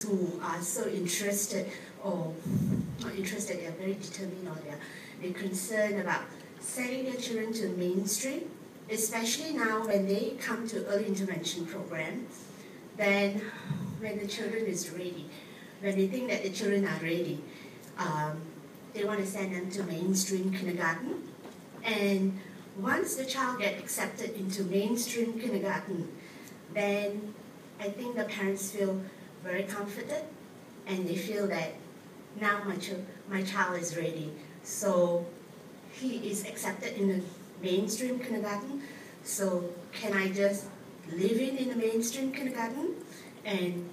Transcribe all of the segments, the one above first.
who are so interested, or not interested, they're very determined, or they're concerned about sending their children to mainstream, especially now when they come to early intervention program. Then when the children is ready, when they think that the children are ready, they want to send them to mainstream kindergarten. And once the child gets accepted into mainstream kindergarten, then I think the parents feel very comforted, and they feel that now my child is ready. So he is accepted in the mainstream kindergarten, so can I just live in the mainstream kindergarten and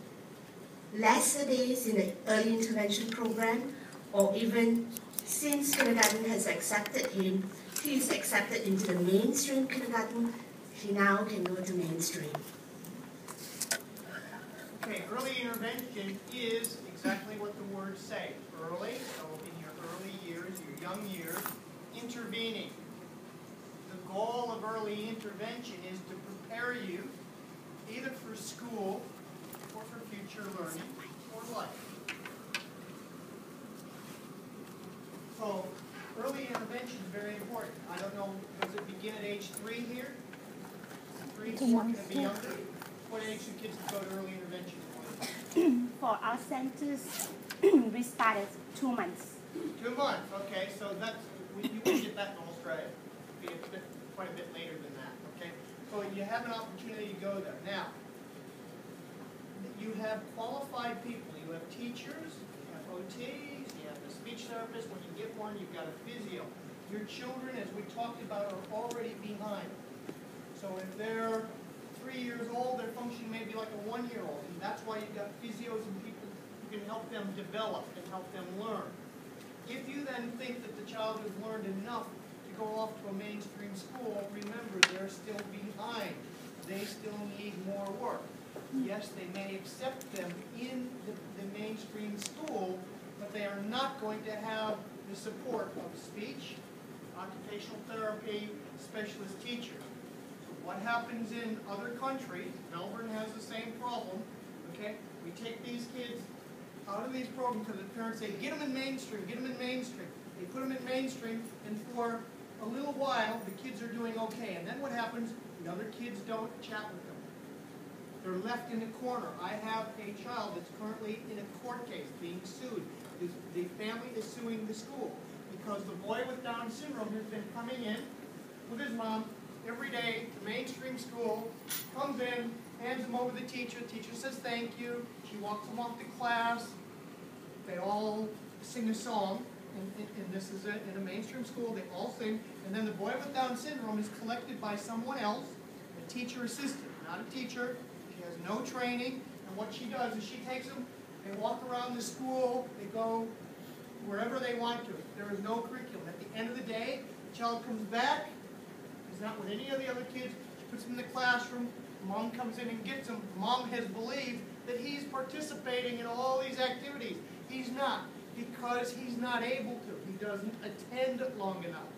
lesser days in the early intervention program, or even since kindergarten has accepted him, he is accepted into the mainstream kindergarten, he now can go to mainstream. Okay, early intervention is exactly what the words say. Early, so in your early years, your young years, intervening. The goal of early intervention is to prepare you either for school or for future learning or life. So, early intervention is very important. I don't know, does it begin at age 3 here? 3, 4, can it be younger? What age do kids go to early intervention? For our centers, we started 2 months. 2 months, okay, so that's, you can get that in Australia. It'll be quite a bit later than that, okay? So you have an opportunity to go there. Now, you have qualified people. You have teachers, you have OTs, you have a speech therapist. When you get one, you've got a physio. Your children, as we talked about, are already behind. So if they're 3 years old, their function may be like a 1-year-old. And that's why you've got physios and people who can help them develop and help them learn. If you then think that the child has learned enough to go off to a mainstream school, remember, they're still behind. They still need more work. Yes, they may accept them in the mainstream school, but they are not going to have the support of speech, occupational therapy, specialist teachers. So what happens in other countries, Melbourne has the same problem, okay? We take these kids out of these programs because the parents say, get them in mainstream, get them in mainstream. They put them in mainstream, and for a little while, the kids are doing okay. And then what happens? The other kids don't chat with them. They're left in a corner. I have a child that's currently in a court case being sued. The family is suing the school because the boy with Down syndrome has been coming in with his mom every day to mainstream school, comes in, hands him over to the teacher. The teacher says thank you. She walks him off to class. They all sing a song. And this is in a mainstream school. They all sing. And then the boy with Down syndrome is collected by someone else, a teacher assistant, not a teacher. She has no training. And what she does is she takes them, they walk around the school, they go wherever they want to. There is no curriculum. At the end of the day, the child comes back. He's not with any of the other kids. She puts him in the classroom. Mom comes in and gets him. Mom has believed that he's participating in all these activities. He's not, because he's not able to. He doesn't attend long enough.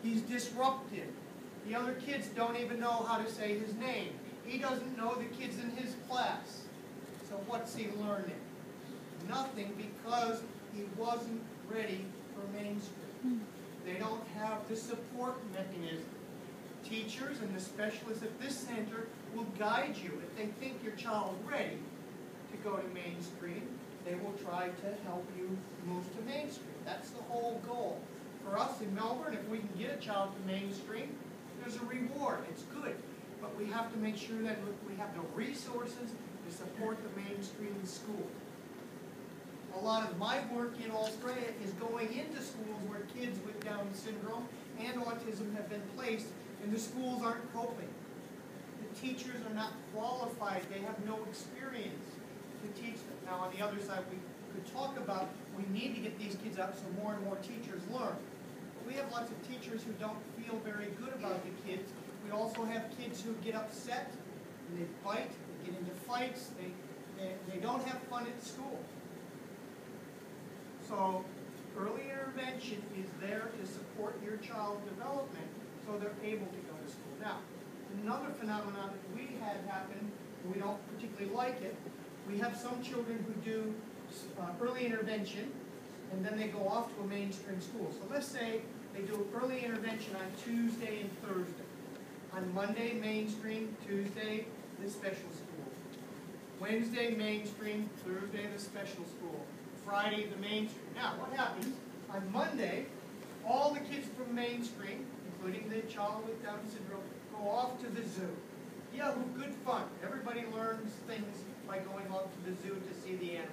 He's disrupted. The other kids don't even know how to say his name. He doesn't know the kids in his class. So what's he learning? Nothing, because he wasn't ready for mainstream. They don't have the support mechanism. Teachers and the specialists at this center will guide you. If they think your child is ready to go to mainstream, they will try to help you move to mainstream. That's the whole goal. For us in Melbourne, if we can get a child to mainstream, there's a reward. It's good. But we have to make sure that we have the resources to support the mainstream school. A lot of my work in Australia is going into schools where kids with Down syndrome and autism have been placed, and the schools aren't coping. The teachers are not qualified. They have no experience to teach them. Now, on the other side, we could talk about we need to get these kids out so more and more teachers learn. But we have lots of teachers who don't feel very good about the kids. We also have kids who get upset, and they fight, they get into fights, they don't have fun at school. So early intervention is there to support your child's development so they're able to go to school. Now, another phenomenon that we had happen, and we don't particularly like it, We have some children who do early intervention, and then they go off to a mainstream school. So let's say they do early intervention on Tuesday and Thursday. On Monday, mainstream. Tuesday, the special school. Wednesday, mainstream. Thursday, the special school. Friday, the mainstream. Now, what happens? On Monday, all the kids from mainstream, including the child with Down syndrome, go off to the zoo. Yeah, good fun. Everybody learns things by going off to the zoo to see the animals.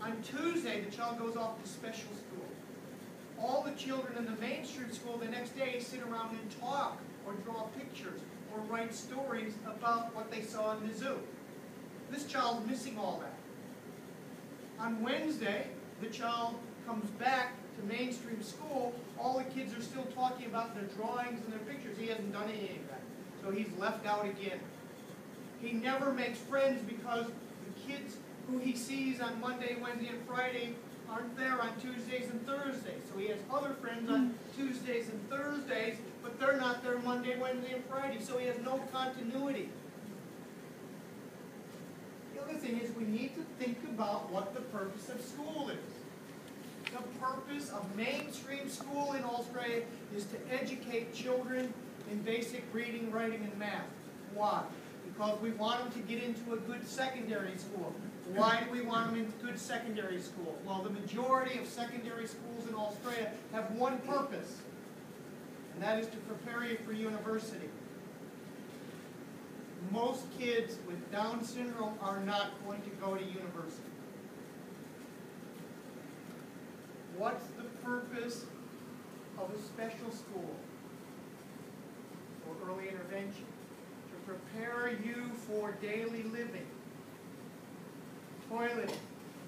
On Tuesday, the child goes off to special school. All the children in the mainstream school the next day sit around and talk, or draw pictures, or write stories about what they saw in the zoo. This child's missing all that. On Wednesday, the child comes back to mainstream school. All the kids are still talking about their drawings and their pictures. He hasn't done any of that. So he's left out again. He never makes friends because the kids who he sees on Monday, Wednesday, and Friday aren't there on Tuesdays and Thursdays. So he has other friends on Tuesdays and Thursdays, but they're not there Monday, Wednesday, and Friday. So he has no continuity. The other thing is we need to think about what the purpose of school is. The purpose of mainstream school in Australia is to educate children in basic reading, writing, and math. Why? Because we want them to get into a good secondary school. Why do we want them in good secondary school? Well, the majority of secondary schools in Australia have one purpose, and that is to prepare you for university. Most kids with Down syndrome are not going to go to university. What's the purpose of a special school or early intervention? To prepare you for daily living. Toileting,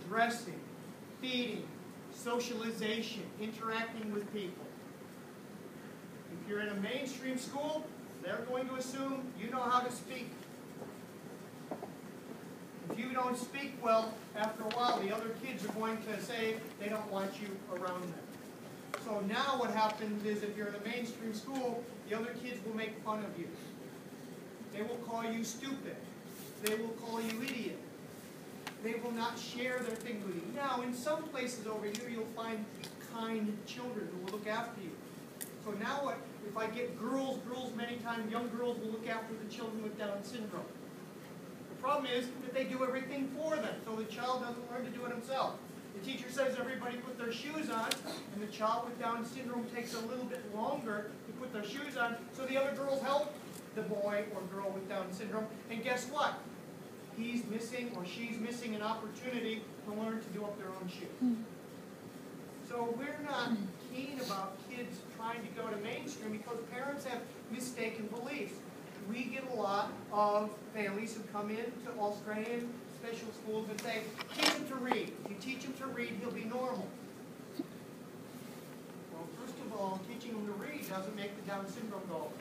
dressing, feeding, socialization, interacting with people. If you're in a mainstream school, they're going to assume you know how to speak. If you don't speak well, after a while, the other kids are going to say they don't want you around them. So now what happens is if you're in a mainstream school, the other kids will make fun of you. They will call you stupid. They will call you idiot. They will not share their things with you. Now, in some places over here, you'll find kind children who will look after you. So now what, if I get girls many times, young girls will look after the children with Down syndrome. The problem is that they do everything for them, so the child doesn't learn to do it himself. The teacher says everybody put their shoes on, and the child with Down syndrome takes a little bit longer to put their shoes on, so the other girls help the boy or girl with Down syndrome, and guess what? He's missing or she's missing an opportunity to learn to do up their own shoes. So we're not keen about kids trying to go to mainstream because parents have mistaken beliefs. We get a lot of families who come into Australian special schools and say, teach him to read. If you teach him to read, he'll be normal. Well, first of all, teaching him to read doesn't make the Down syndrome go away.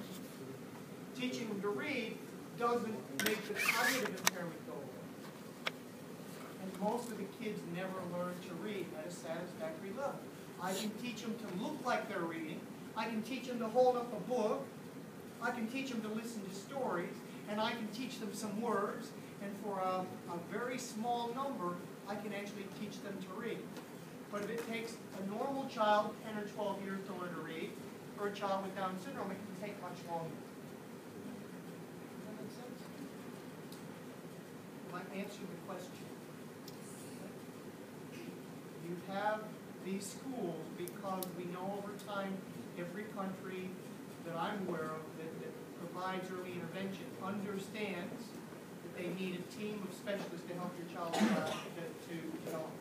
Teaching him to read doesn't make the cognitive impairment go away. And most of the kids never learn to read at a satisfactory level. I can teach them to look like they're reading. I can teach them to hold up a book. I can teach them to listen to stories. And I can teach them some words. And for a very small number, I can actually teach them to read. But if it takes a normal child 10 or 12 years to learn to read, for a child with Down syndrome, it can take much longer. I answered the question. You have these schools because we know over time every country that I'm aware of that provides early intervention understands that they need a team of specialists to help your child to develop.